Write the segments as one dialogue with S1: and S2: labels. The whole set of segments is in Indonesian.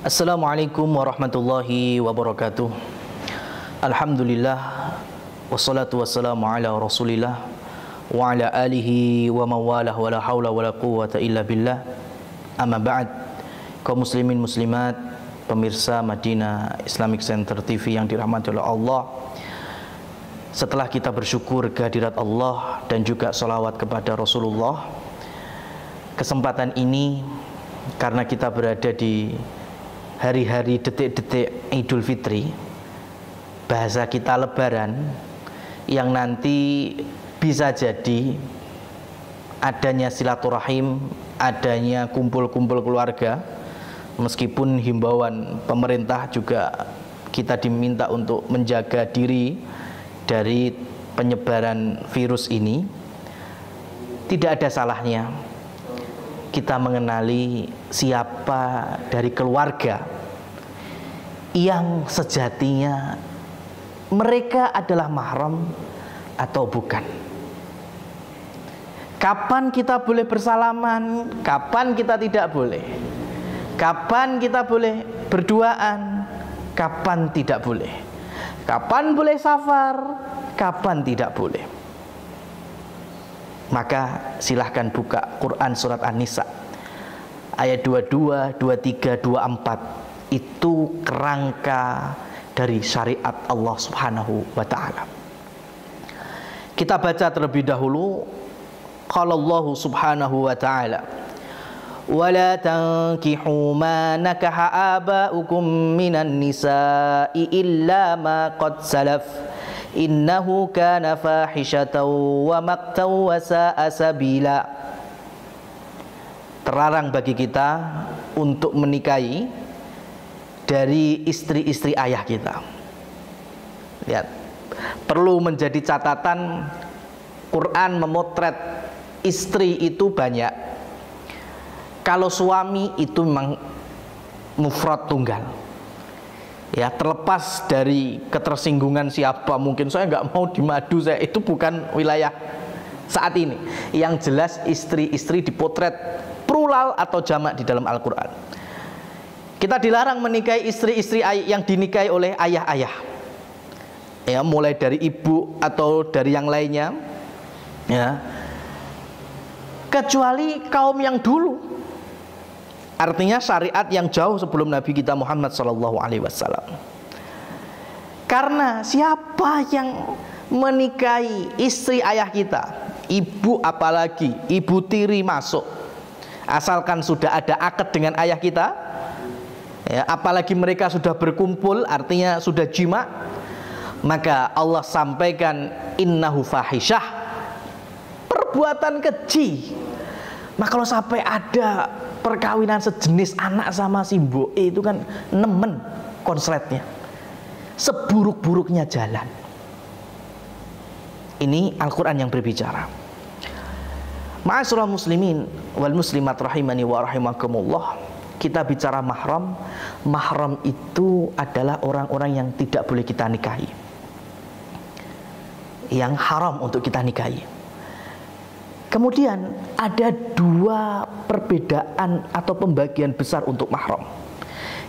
S1: Assalamualaikum warahmatullahi wabarakatuh. Alhamdulillah, wassalatu wassalamu ala rasulillah wa ala alihi wa mawalah wa la hawla wa la quwwata illa billah. Amma ba'd. Kaum muslimin muslimat, pemirsa Madinah Islamic Center TV yang dirahmati oleh Allah, setelah kita bersyukur kehadirat Allah dan juga salawat kepada Rasulullah, kesempatan ini karena kita berada di hari-hari detik-detik Idul Fitri, bahasa kita Lebaran, yang nanti bisa jadi adanya silaturahim, adanya kumpul-kumpul keluarga. Meskipun himbauan pemerintah juga kita diminta untuk menjaga diri dari penyebaran virus ini, tidak ada salahnya kita mengenali siapa dari keluarga yang sejatinya mereka adalah mahram atau bukan. Kapan kita boleh bersalaman, kapan kita tidak boleh. Kapan kita boleh berduaan, kapan tidak boleh. Kapan boleh safar, kapan tidak boleh. Maka silahkan buka Quran surat An-Nisa ayat 22, 23, 24. Itu kerangka dari syariat Allah Subhanahu wa ta'ala. Kita baca terlebih dahulu. Qala Allah Subhanahu wa ta'ala, وَلَا تَنْكِحُوا مَا نَكَحَ آبَاؤُكُمْ مِنَ النِّسَاءِ إِلَّا مَا قَدْ سَلَفَ إِنَّهُ كَانَ فَاحِشَةً وَمَقْتًا وَسَاءَ سَبِيلًا. Terlarang bagi kita untuk menikahi dari istri-istri ayah kita. Lihat, perlu menjadi catatan, Quran memotret istri itu banyak. Kalau suami itu memang mufrad tunggal. Ya, terlepas dari ketersinggungan siapa, mungkin saya nggak mau dimadu, saya itu bukan wilayah saat ini. Yang jelas istri-istri dipotret plural atau jamak di dalam Al-Quran. Kita dilarang menikahi istri-istri yang dinikahi oleh ayah-ayah. Ya, mulai dari ibu atau dari yang lainnya. Ya. Kecuali kaum yang dulu. Artinya syariat yang jauh sebelum Nabi kita Muhammad SAW. Karena siapa yang menikahi istri ayah kita, ibu apalagi, ibu tiri masuk, asalkan sudah ada akad dengan ayah kita, ya, apalagi mereka sudah berkumpul, artinya sudah jima, maka Allah sampaikan innahu fahisyah, perbuatan keji. Nah, kalau sampai ada perkawinan sejenis anak sama si mbok itu kan nemen konsletnya, seburuk-buruknya jalan. Ini Al-Quran yang berbicara. Ma'asyiral muslimin wal muslimat rahimani wa rahimakumullah. Kita bicara mahram. Mahram itu adalah orang-orang yang tidak boleh kita nikahi, yang haram untuk kita nikahi. Kemudian ada dua perbedaan atau pembagian besar untuk mahram.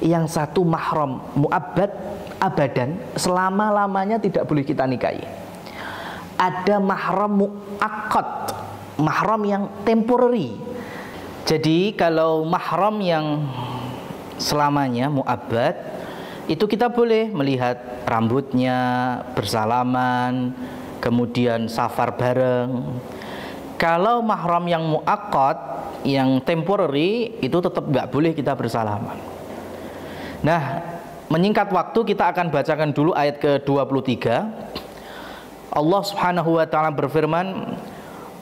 S1: Yang satu mahram mu'abbad, abadan, selama-lamanya tidak boleh kita nikahi. Ada mahram mu'aqqad, mahram yang temporary. Jadi kalau mahram yang selamanya mu'abbad, itu kita boleh melihat rambutnya, bersalaman, kemudian safar bareng. Kalau mahram yang mu'aqqad, yang temporary, itu tetap nggak boleh kita bersalaman. Nah, menyingkat waktu, kita akan bacakan dulu ayat ke-23. Allah Subhanahu wa ta'ala berfirman,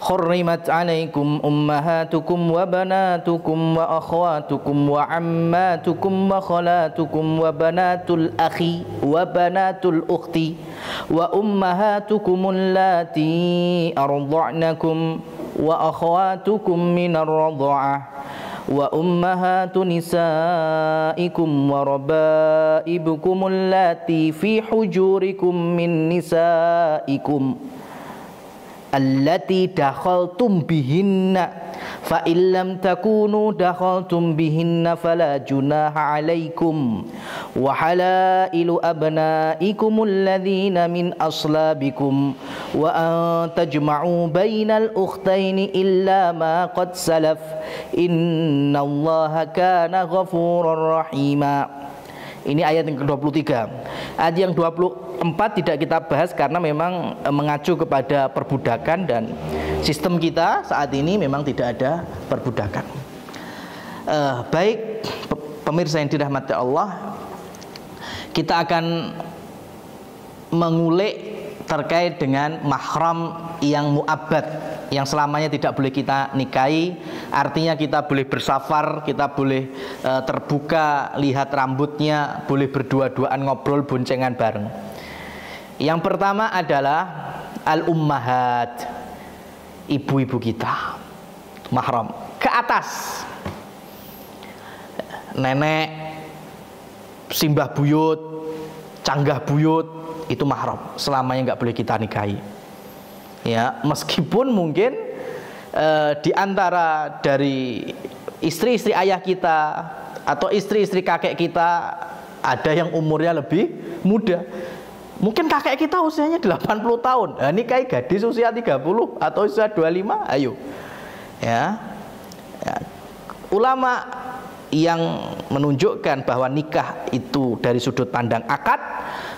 S1: Hurrimat alaikum ummahatukum wa banatukum wa akhwatukum wa ammatukum wa khalatukum wa banatul akhi wa banatul ukhti wa ummahatukum allati arda'nakum wa akhwatukum minar radha'ah wa ummahatu nisaikum wa rabaibukum allati fi hujurikum min nisaikum allati dakhaltum bihinna fa illam takunu dakhaltum bihinna fala junaha alaikum wa halailu abnaikum alladhina min aslabikum wa an tajma'u bainal ukhtaini illa ma qad salaf innallaha kana ghafurar rahima. Ini ayat yang ke-23. Ayat yang 24 tidak kita bahas karena memang mengacu kepada perbudakan, dan sistem kita saat ini memang tidak ada perbudakan. Baik pemirsa yang dirahmati Allah, kita akan mengulik terkait dengan mahram yang mu'abbad, yang selamanya tidak boleh kita nikahi. Artinya kita boleh bersafar, kita boleh terbuka, lihat rambutnya, boleh berdua-duaan ngobrol, boncengan bareng. Yang pertama adalah al-ummahat, ibu-ibu kita, mahram. Ke atas, nenek, simbah buyut, canggah buyut, itu mahram, selamanya nggak boleh kita nikahi. Ya, meskipun mungkin di antara dari istri-istri ayah kita atau istri-istri kakek kita ada yang umurnya lebih muda. Mungkin kakek kita usianya 80 tahun. Nah, nikahi gadis usia 30 atau usia 25, ayo. Ya. Ulama yang menunjukkan bahwa nikah itu dari sudut pandang akad,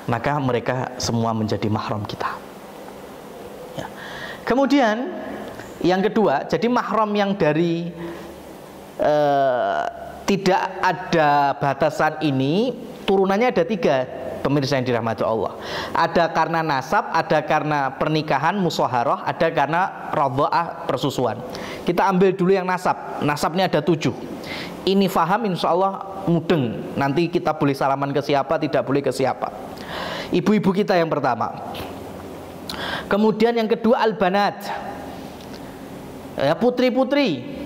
S1: maka mereka semua menjadi mahram kita. Ya. Kemudian yang kedua, jadi mahram yang dari tidak ada batasan ini, turunannya ada 3, pemirsa yang dirahmati Allah. Ada karena nasab, ada karena pernikahan musyaharah, ada karena radha'ah, persusuan. Kita ambil dulu yang nasab. Nasabnya ada 7. Ini faham insya Allah mudeng. Nanti kita boleh salaman ke siapa, tidak boleh ke siapa. Ibu-ibu kita yang pertama. Kemudian yang kedua al-banat, ya, putri-putri.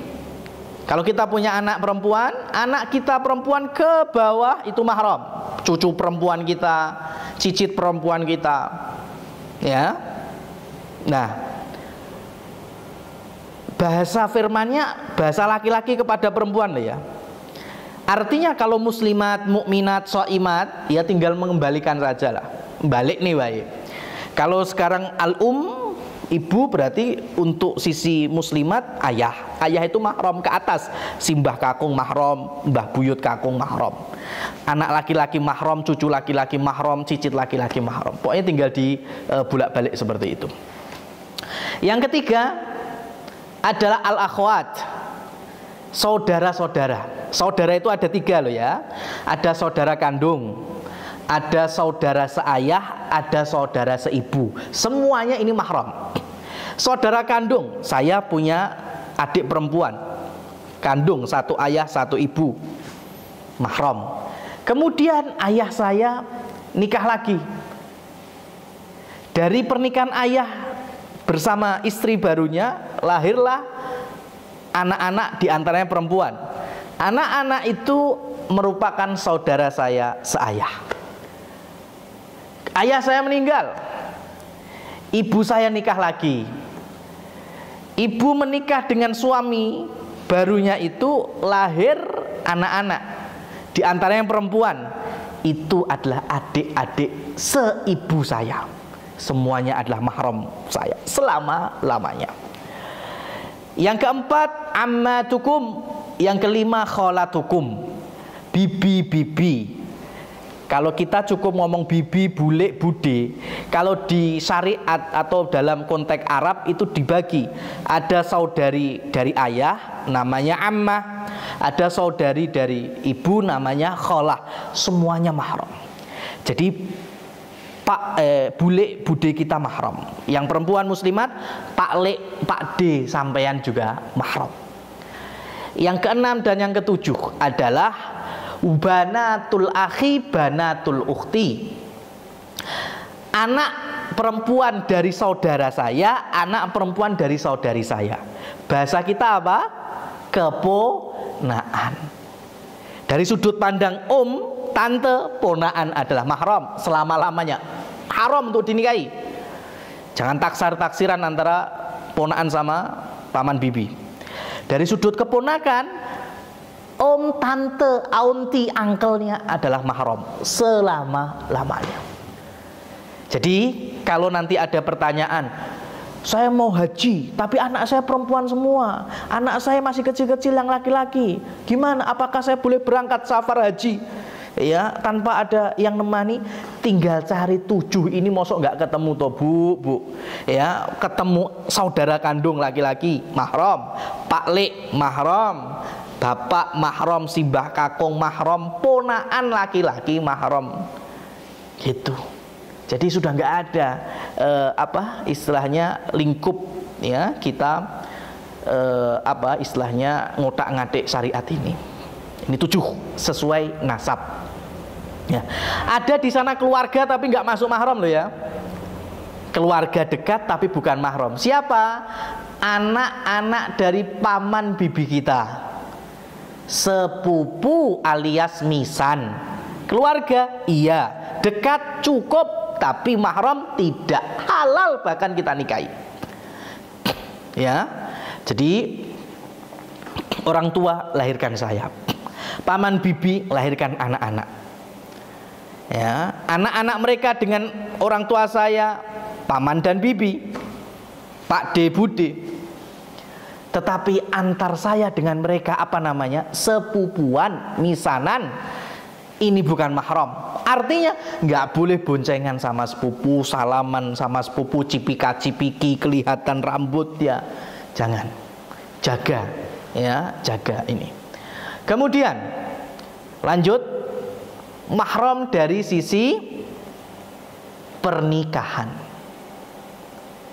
S1: Kalau kita punya anak perempuan, anak kita perempuan ke bawah itu mahram. Cucu perempuan kita, cicit perempuan kita. Ya. Nah, bahasa firmannya bahasa laki-laki kepada perempuan loh ya. Artinya kalau muslimat, mukminat, shaimat, ya tinggal mengembalikan saja lah. Balik nih wae. Kalau sekarang ibu berarti untuk sisi muslimat ayah. Ayah itu mahram ke atas. Simbah kakung mahram, mbah buyut kakung mahram. Anak laki-laki mahram, cucu laki-laki mahram, cicit laki-laki mahram. Pokoknya tinggal di bolak-balik seperti itu. Yang ketiga adalah al-akhwat, saudara-saudara. Saudara itu ada 3 loh ya. Ada saudara kandung, ada saudara seayah, ada saudara seibu. Semuanya ini mahram. Saudara kandung, saya punya adik perempuan kandung, 1 ayah 1 ibu, mahram. Kemudian ayah saya nikah lagi. Dari pernikahan ayah bersama istri barunya lahirlah anak-anak, diantaranya perempuan. Anak-anak itu merupakan saudara saya seayah. Ayah saya meninggal, ibu saya nikah lagi. Ibu menikah dengan suami barunya itu lahir anak-anak, di antara yang perempuan. Itu adalah adik-adik seibu saya. Semuanya adalah mahram saya selama-lamanya. Yang keempat ammatukum, yang kelima kholatukum, bibi-bibi. Kalau kita cukup ngomong bibi, bule, bude. Kalau di syariat atau dalam konteks Arab itu dibagi. Ada saudari dari ayah namanya ammah, ada saudari dari ibu namanya kholah. Semuanya mahram. Jadi bule, bude kita mahram. Yang perempuan muslimat, pak le, pak de sampean juga mahram. Yang keenam dan yang ketujuh adalah banatul akhi, banatul ukhti. Anak perempuan dari saudara saya, anak perempuan dari saudari saya. Bahasa kita apa? Keponaan. Dari sudut pandang tante, ponaan adalah mahram selama-lamanya. Haram untuk dinikahi. Jangan taksir-taksiran antara ponakan sama paman bibi. Dari sudut keponakan, om, tante, aunty, uncle-nya adalah mahram selama-lamanya. Jadi kalau nanti ada pertanyaan, saya mau haji tapi anak saya perempuan semua, anak saya masih kecil-kecil yang laki-laki, gimana, apakah saya boleh berangkat safar haji ya tanpa ada yang nemani? Tinggal cari 7 ini, mosok nggak ketemu toh bu ya, ketemu saudara kandung laki-laki mahram, pak lek mahram, bapak mahram, simbah kakung mahram, ponaan laki-laki mahram gitu. Jadi sudah nggak ada istilahnya lingkup ya kita istilahnya ngotak-ngatik syariat ini. Ini 7 sesuai nasab. Ya. Ada di sana keluarga tapi nggak masuk mahram loh ya. Keluarga dekat tapi bukan mahram. Siapa? Anak-anak dari paman bibi kita, sepupu alias misan. Keluarga iya, dekat cukup, tapi mahram tidak, halal bahkan kita nikahi. Ya. Jadi orang tua lahirkan saya, paman bibi lahirkan anak-anak. Ya, anak-anak mereka dengan orang tua saya, paman dan bibi, pak de bude. Tetapi antar saya dengan mereka apa namanya? Sepupuan, misanan. Ini bukan mahram. Artinya nggak boleh boncengan sama sepupu, salaman sama sepupu, cipika-cipiki, kelihatan rambut ya. Jangan. Jaga ya, jaga ini. Kemudian lanjut, mahram dari sisi pernikahan.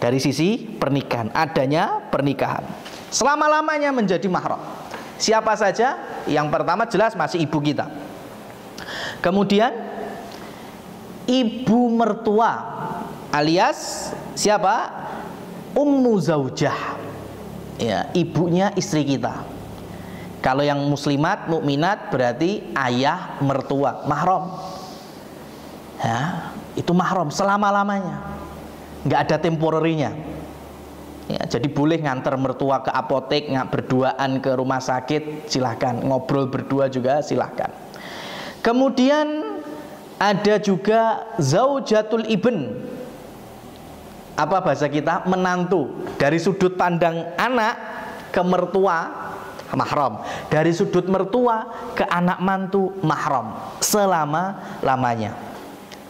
S1: Dari sisi pernikahan, adanya pernikahan selama-lamanya menjadi mahram. Siapa saja? Yang pertama jelas masih ibu kita. Kemudian ibu mertua alias siapa? Ummu zaujah. Ya, ibunya istri kita. Kalau yang muslimat, mukminat berarti ayah mertua, mahram. Ya, itu mahram selama-lamanya. Nggak ada temporarinya. Ya, jadi boleh nganter mertua ke apotek, nggak berduaan ke rumah sakit, silahkan. Ngobrol berdua juga silahkan. Kemudian ada juga zaujatul ibn. Apa bahasa kita? Menantu. Dari sudut pandang anak ke mertua mahram, dari sudut mertua ke anak mantu mahram selama-lamanya.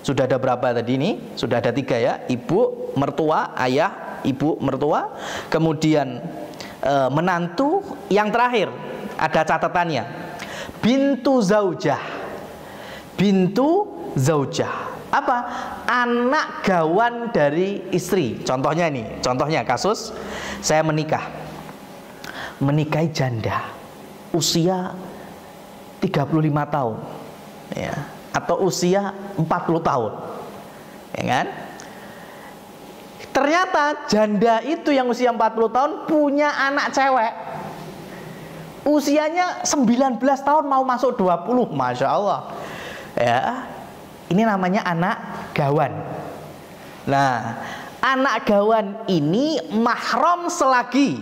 S1: Sudah ada berapa tadi ini? Sudah ada 3 ya. Ibu mertua, ayah ibu mertua, kemudian menantu. Yang terakhir ada catatannya, bintu zaujah. Bintu zaujah apa? Anak gawan dari istri. Contohnya ini, contohnya kasus saya menikahi janda usia 35 tahun ya, atau usia 40 tahun ya kan? Ternyata janda itu yang usia 40 tahun punya anak cewek usianya 19 tahun mau masuk 20. Masya Allah ya, ini namanya anak gawan. Nah, anak gawan ini mahram selagi,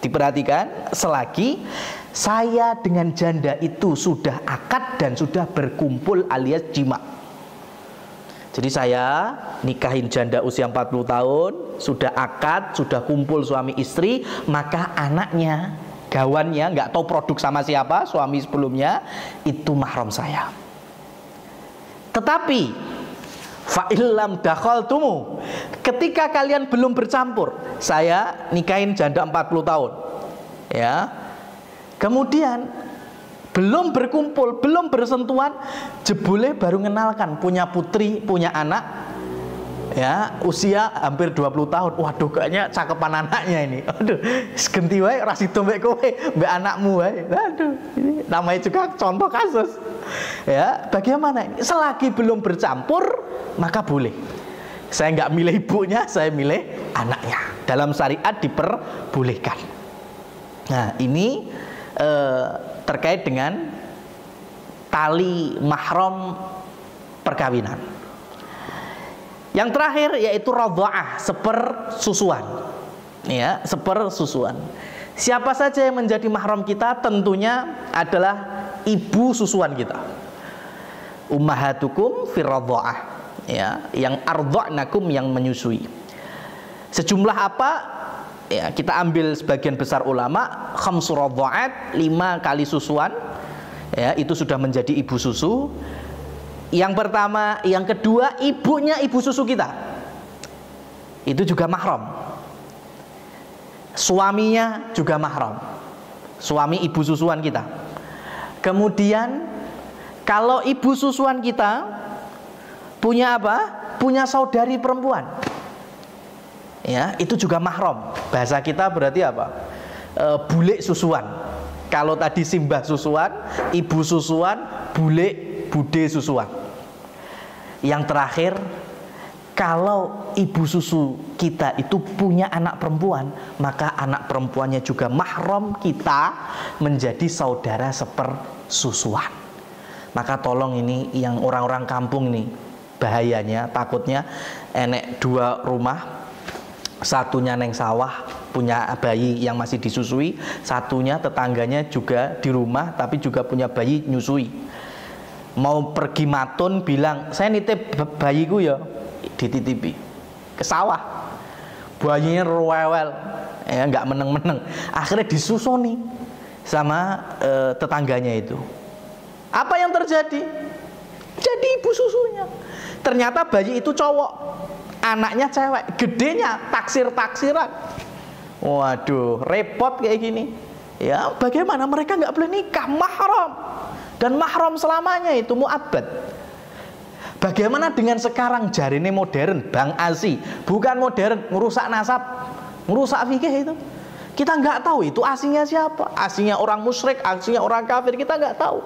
S1: diperhatikan, selagi saya dengan janda itu sudah akad dan sudah berkumpul alias jima. Jadi saya nikahin janda usia 40 tahun, sudah akad, sudah kumpul suami istri, maka anaknya, gawannya, nggak tahu produk sama siapa, suami sebelumnya, itu mahram saya. Tetapi fa'illam dakhaltumu, ketika kalian belum bercampur, saya nikahin janda 40 tahun ya, kemudian belum berkumpul, belum bersentuhan, jebule baru mengenalkan punya putri, punya anak ya, usia hampir 20 tahun. Waduh, kayaknya cakepan anaknya ini. Aduh, genti wae ra sida mbek kowe, mbek anakmu wae. Aduh, ini namanya juga contoh kasus. Ya, bagaimana ini? Selagi belum bercampur, maka boleh. Saya nggak milih ibunya, saya milih anaknya. Dalam syariat diperbolehkan. Nah, ini terkait dengan tali mahram perkawinan. Yang terakhir yaitu radha'ah, sepersusuan. ya, sepersusuan. Siapa saja yang menjadi mahram kita? Tentunya adalah ibu susuan kita. Ummahatukum firradha'ah, ya, yang ardha'nakum, yang menyusui. Sejumlah apa? Ya, kita ambil sebagian besar ulama, khamsu radha'at, 5 kali susuan. Ya, itu sudah menjadi ibu susu. Yang pertama, yang kedua, ibunya ibu susu kita, itu juga mahram. Suaminya juga mahram, suami ibu susuan kita. Kemudian kalau ibu susuan kita punya apa? Punya saudari perempuan, ya, itu juga mahram. Bahasa kita berarti apa? Bule susuan. Kalau tadi simbah susuan, ibu susuan, bule, bude susuan. Yang terakhir, kalau ibu susu kita itu punya anak perempuan, maka anak perempuannya juga mahram kita, menjadi saudara sepersusuan. Maka tolong ini yang orang-orang kampung ini, bahayanya, takutnya enek 2 rumah, satunya neng sawah punya bayi yang masih disusui, satunya tetangganya juga di rumah tapi juga punya bayi nyusui. Mau pergi matun bilang, saya nitip bayiku ya, dititipi ke sawah, bayinya rewel, ya, nggak meneng-meneng, akhirnya disusoni sama tetangganya itu. Apa yang terjadi? Jadi ibu susunya ternyata bayi itu cowok, anaknya cewek, gedenya taksir-taksiran. Waduh, repot kayak gini. Ya, bagaimana mereka nggak boleh nikah? Mahram. Dan mahram selamanya itu mu'abbad. Bagaimana dengan sekarang? Jarine modern, Bang Asi, bukan modern, merusak nasab, merusak fikih itu. Kita nggak tahu itu aslinya siapa, aslinya orang musyrik, aslinya orang kafir, kita nggak tahu.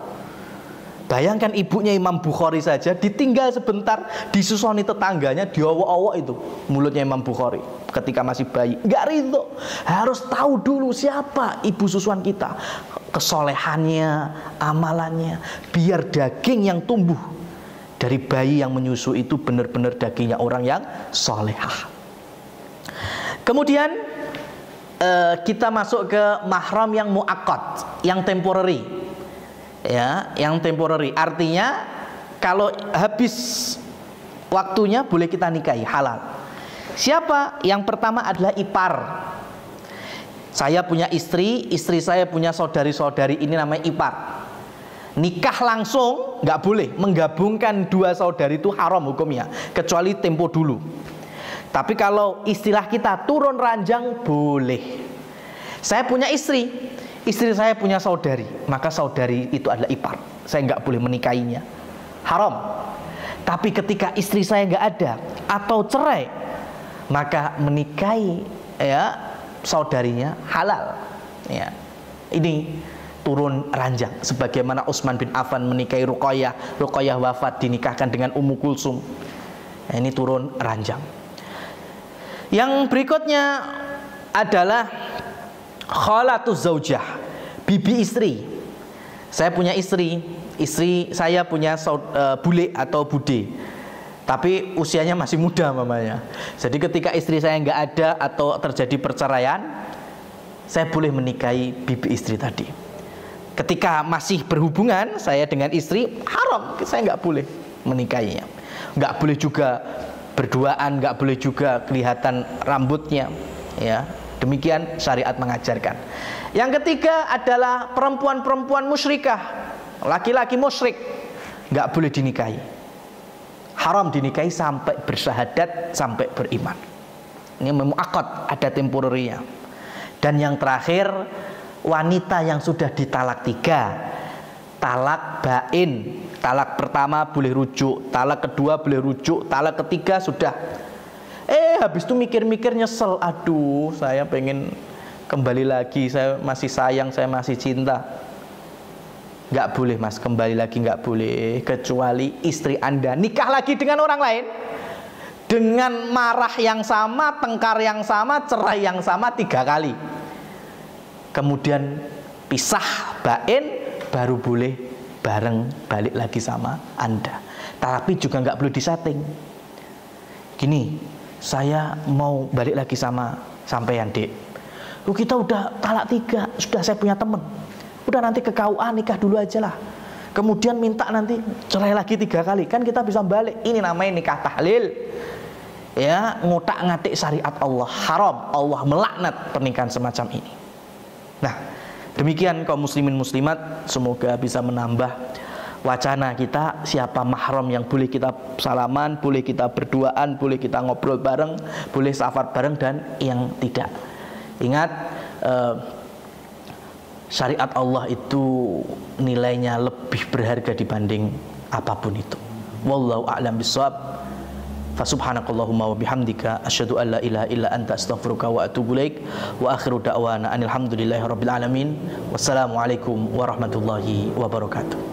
S1: Bayangkan ibunya Imam Bukhari saja ditinggal sebentar, disusoni tetangganya, diowok-owok itu mulutnya Imam Bukhari ketika masih bayi. Nggak ridho, harus tahu dulu siapa ibu susuan kita, kesolehannya, amalannya, biar daging yang tumbuh dari bayi yang menyusu itu benar-benar dagingnya orang yang solehah. Kemudian kita masuk ke mahram yang muakkad, yang temporary. Ya, yang temporary artinya kalau habis waktunya boleh kita nikahi, halal. Siapa? Yang pertama adalah ipar. Saya punya istri saya punya saudari-saudari, ini namanya ipar. Nikah langsung nggak boleh, menggabungkan 2 saudari itu haram hukumnya, kecuali tempo dulu. Tapi kalau istilah kita turun ranjang boleh. Saya punya istri saya punya saudari, maka saudari itu adalah ipar. Saya nggak boleh menikahinya, haram. Tapi ketika istri saya nggak ada atau cerai, maka menikahi ya saudarinya halal. Ya, ini turun ranjang. Sebagaimana Utsman bin Affan menikahi Ruqayyah wafat, dinikahkan dengan Ummu Kulsum. Ya, ini turun ranjang. Yang berikutnya adalah khalatuz zaujah, bibi istri. Saya punya istri saya punya bule atau bude, tapi usianya masih muda mamanya. Jadi ketika istri saya nggak ada atau terjadi perceraian, saya boleh menikahi bibi istri tadi. Ketika masih berhubungan saya dengan istri, haram, saya nggak boleh menikahinya. Nggak boleh juga berduaan, nggak boleh juga kelihatan rambutnya, ya. Demikian syariat mengajarkan. Yang ketiga adalah perempuan-perempuan musyrikah, laki-laki musyrik, nggak boleh dinikahi. Haram dinikahi sampai bersyahadat, sampai beriman. Ini muakkad, ada temporarinya. Dan yang terakhir, wanita yang sudah ditalak 3, talak bain. Talak pertama boleh rujuk, talak kedua boleh rujuk, talak ketiga sudah. Habis itu mikir-mikir nyesel, aduh saya pengen kembali lagi, saya masih sayang, saya masih cinta. Nggak boleh mas, kembali lagi nggak boleh, kecuali istri Anda nikah lagi dengan orang lain, dengan marah yang sama, tengkar yang sama, cerai yang sama 3 kali, kemudian pisah bain, baru boleh bareng balik lagi sama Anda. Tapi juga nggak boleh disetting. Gini, saya mau balik lagi sama sampean Dek. Kita udah talak 3, sudah saya punya temen. Udah nanti ke KUA nikah dulu aja lah. Kemudian minta nanti cerai lagi 3 kali. Kan kita bisa balik. Ini namanya nikah tahlil. Ya, ngotak-ngatik syariat Allah. Haram. Allah melaknat pernikahan semacam ini. Nah, demikian kaum muslimin muslimat, semoga bisa menambah wacana kita, siapa mahram yang boleh kita salaman, boleh kita berduaan, boleh kita ngobrol bareng, boleh safar bareng, dan yang tidak. Ingat, syariat Allah itu nilainya lebih berharga dibanding apapun itu. Wallahu a'lam bishawab. Fasubhanakallahumma wa bihamdika asyhadu an la ilaha illa anta astaghfiruka wa atubu ilaik. Wa akhiru da'wana anil hamdulillahi rabbil alamin. Wassalamualaikum warahmatullahi wabarakatuh.